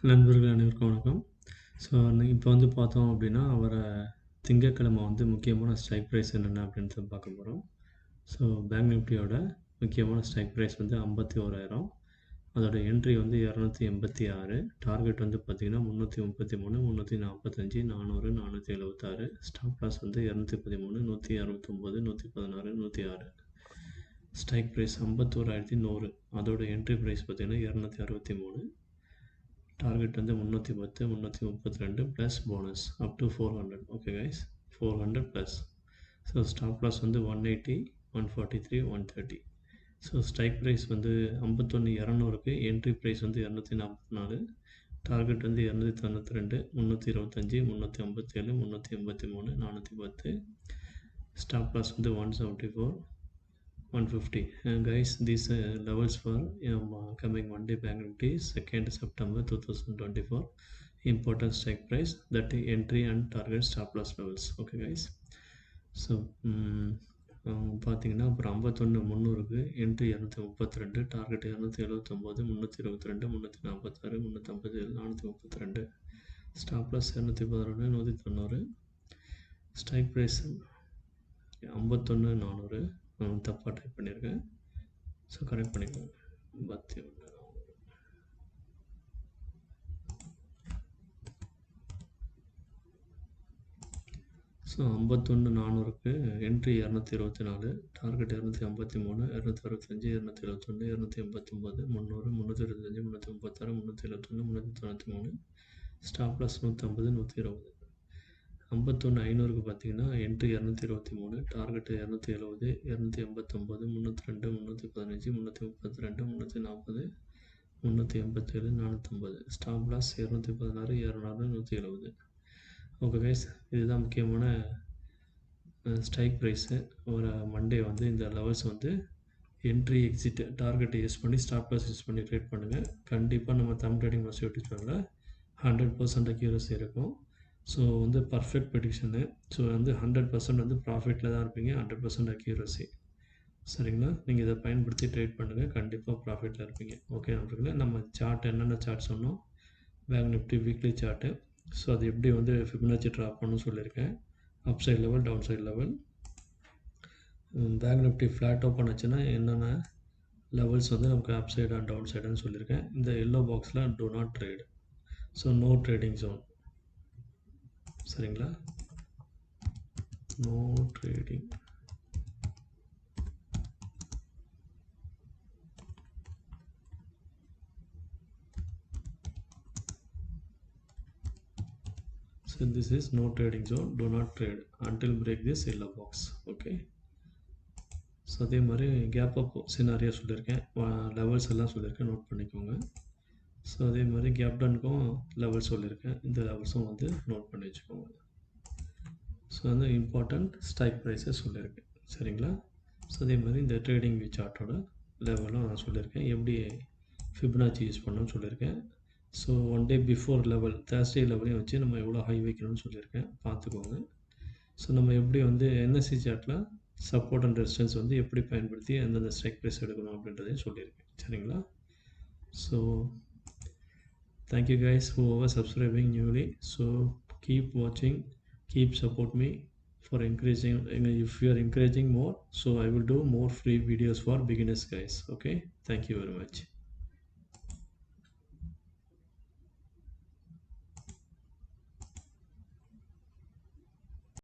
நண்பர்கள் அனைவருக்கும் வணக்கம். ஸோ இப்போ வந்து பார்த்தோம் அப்படின்னா, திங்கட்கிழமை வந்து முக்கியமான ஸ்ட்ரைக் ப்ரைஸ் என்னென்ன அப்படின்றத பார்க்க போகிறோம். ஸோ பேங்க் நிஃப்டியோட முக்கியமான ஸ்ட்ரைக் ப்ரைஸ் வந்து 51,000. அதோட என்ட்ரி வந்து 286. டார்கெட் வந்து பார்த்தீங்கன்னா 333, 345, 400, 476. ஸ்டாப் லாஸ் வந்து 213, 169, 116, 106. Strike price 51,100. அதோட என்ட்ரி ப்ரைஸ் பார்த்தீங்கன்னா 263. டார்கெட் வந்து 310, 332 plus bonus up to 400. Okay guys, 400 plus. So stop loss வந்து 180, 143, 130. ஸோ ஸ்ட்ரைக் ப்ரைஸ் வந்து 51,200க்கு என்ட்ரி ப்ரைஸ் வந்து 244. டார்கெட் வந்து 292, 325, 357, 383, 410. ஸ்டாப் லாஸ் வந்து 174, 150. Guys, these levels for coming Monday Bank Nifty 2nd September 2024. Important strike price, that entry and target stop loss levels. Okay guys, so பார்த்தீங்கன்னா அப்புறம் 51,300க்கு entry 232, target 279, 322, 346, 357, 432. Stop loss 211, 190. Strike price 51,400. தப்பாக type பண்ணியிருக்கேன். So correct பண்ணிக்கோங்க. 51,400. So 51,400க்கு entry 224, target 253, 265, 271, 289, 300, 325, 336, 371, 393. Stop loss 150, 120. 51,500க்கு பார்த்தீங்கன்னா entry 223, target 270, 289, 302, 315, 332, 340, 387, 450. Stop loss 216, 200, 170. Okay guys, இதுதான் முக்கியமான ஸ்ட்ரைக் ப்ரைஸு. ஒரு மண்டே வந்து இந்த லெவல்ஸ் வந்து என்ட்ரி எக்ஸிட் டார்கெட்டை யூஸ் பண்ணி ஸ்டாப் லாஸ் யூஸ் பண்ணி ட்ரேட் பண்ணுங்கள். கண்டிப்பாக நம்ம தமிழ் ட்ரேடிங் மாஸ்டர் யூடியூப் சேனலில் 100% அக்யூரசி இருக்கும். ஸோ வந்து பர்ஃபெக்ட் ப்ரெடிக்ஷனு. ஸோ வந்து 100% வந்து ப்ராஃபிட்டில் தான் இருப்பீங்க, 100% அக்யூரசி. சரிங்களா? நீங்கள் இதை பயன்படுத்தி ட்ரேட் பண்ணுங்கள், கண்டிப்பாக ப்ராஃபிட்டில் இருப்பீங்க. ஓகே நண்பர்களே, நம்ம சார்ட் என்னென்ன சார்ட் சொன்னோம், bank Nifty weekly chart. So அது எப்படி வந்து ஃபிபனாச்சி ட்ராப் பண்ணணும்னு சொல்லியிருக்கேன். Up side level, down side level. Bank Nifty flat open ஆச்சுன்னா என்னென்ன லெவல்ஸ் வந்து நமக்கு அப் சைட் அண்ட் டவுன் சைடுன்னு சொல்லியிருக்கேன். இந்த எல்லோ பாக்ஸில் do not trade, so no trading zone. சரிங்களா? No trading. So this is no trading zone, do not trade until break this yellow box. Okay, so அதே மாதிரி gap up scenario சொல்லியிருக்கேன், levels எல்லாம் சொல்லியிருக்கேன், நோட் பண்ணிக்கோங்க. So அதே மாதிரி gap டவுனுக்கும் levels சொல்லியிருக்கேன், இந்த லெவல்ஸும் வந்து நோட் பண்ணி வச்சுக்கோங்க. ஸோ வந்து இம்பார்ட்டண்ட் ஸ்ட்ரைக் ப்ரைஸஸ் சொல்லியிருக்கேன். சரிங்களா? ஸோ அதே மாதிரி இந்த ட்ரேடிங் வியூ சார்ட்டோட லெவலும் நான் சொல்லியிருக்கேன், எப்படி ஃபிபனாச்சி யூஸ் பண்ணணும்னு சொல்லியிருக்கேன். So one day before level, Thursday லெவலையும் வச்சு நம்ம எவ்வளோ ஹை வைக்கணும்னு சொல்லியிருக்கேன், பார்த்துக்கோங்க. ஸோ நம்ம எப்படி வந்து என்எஸ்சி சார்ட்டில் சப்போர்ட் அண்ட் ரெசிஸ்டன்ஸ் வந்து எப்படி பயன்படுத்தி எந்தெந்த ஸ்ட்ரைக் ப்ரைஸ் எடுக்கணும் அப்படின்றதையும் சொல்லியிருக்கேன். சரிங்களா? So thank you guys whoever subscribing newly. So keep watching, keep support me for increasing. If you are encouraging more, so I will do more free videos for beginners guys. Okay, thank you very much.